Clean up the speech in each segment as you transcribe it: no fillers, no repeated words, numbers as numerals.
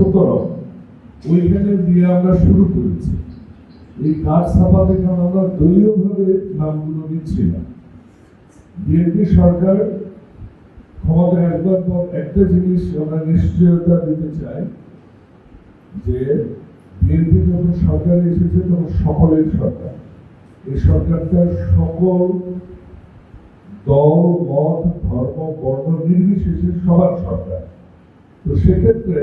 17 ওইখানে দিয়ে আমরা শুরু করেছি। এই কাজ ছাপাতে কারণ আমরা দলীয়ভাবে নামগুলো দিচ্ছি না। বিএনপি সরকার ক্ষমতায় আসবার পর একটা জিনিস আমরা নিশ্চয়তা দিতে চাই যে বিএনপি যখন সরকারে এসেছে তখন সকলের সরকার। এই সরকারটা সকল দল মত ধর্ম বর্ণ নির্বিশেষে সবার সরকার। তো সেক্ষেত্রে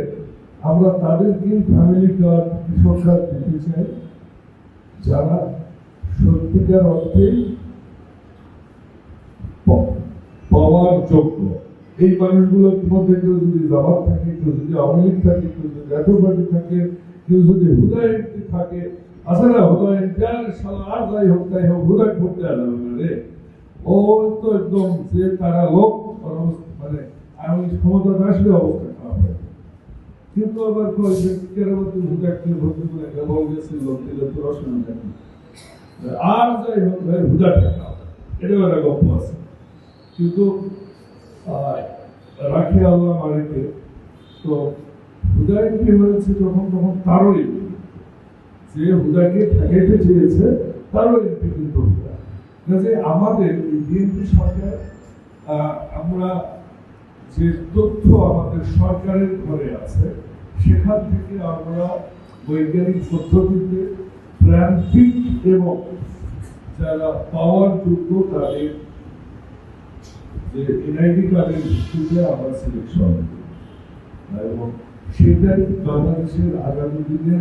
আমরা তাদেরকে ফ্যামিলি কার্ড কৃষক কার্ড দিতে চাই যারা সত্যিকার অর্থে পাওয়ার যোগ্য। এই মানুষগুলোর মধ্যে কেউ যদি জামাত থাকে, কেউ যদি আওয়ামী লীগ থাকে, কেউ যদি জাতীয় পার্টি থাকে, কেউ যদি হুদায় থাকে, আসলে হুদায় আর যাই হোক তাই হোক হুদায় করতে আসবে রে, ও তো একদম যে তারা লোক মানে আমি ক্ষমতা আসলে অবস্থা খারাপ হয়। কিন্তু আবার হুদাকে ভর্তি করে একটা বল গেছিল তোর অসুবিধা নেই, আর যাই হোক ভাই হুদা টাকা এটাও একটা গল্প আছে। কিন্তু রাখে আল্লাহ মালিকে তো হুদায় কি হয়েছে যখন তখন তারও যে হুদাকে ঠেকাইতে চেয়েছে তারও এমপি কিন্তু হুদা। কাজে আমাদের এই বিএনপি সরকার আমরা যে তথ্য আমাদের সরকারের ঘরে আছে সেখান থেকে আমরা বৈজ্ঞানিক পদ্ধতিতে প্রান্তিক এবং যারা পাওয়ার যোগ্য তাদের যে এনআইডি কার্ডের ভিত্তিতে আমরা সিলেকশন এবং সেটাই বাংলাদেশের আগামী দিনে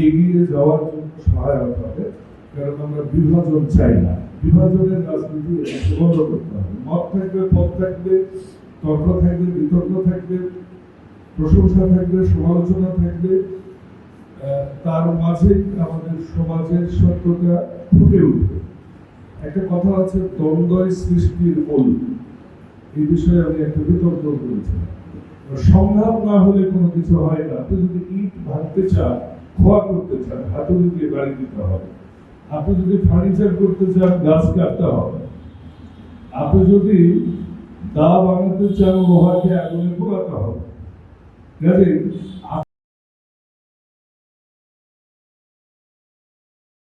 এগিয়ে যাওয়ার জন্য সহায়ক হবে। কারণ আমরা বিভাজন চাই না, বিভাজনের রাজনীতি বন্ধ করতে হবে। মত থাকবে, পথ থাকবে, তর্ক থাকবে, বিতর্ক থাকবে, প্রশংসা থাকবে, সমালোচনা থাকবে, তার মাঝে আমাদের সমাজের সত্যতা ফুটে উঠবে। একটা কথা আছে দ্বন্দ্বই সৃষ্টির মূল, এই বিষয়ে আমি একটা বিতর্ক করেছিলাম। সংঘাত না হলে কোনো কিছু হয় না। আপনি যদি ইট ভাঙতে চান, খোয়া করতে চান, হাতুড়ি দিয়ে বাড়ি দিতে হবে। আপনি যদি ফার্নিচার করতে চান, গাছ কাটতে হবে। আপনি যদি দা বানাতে চান, লোহাকে আগুনে পোড়াতে হবে।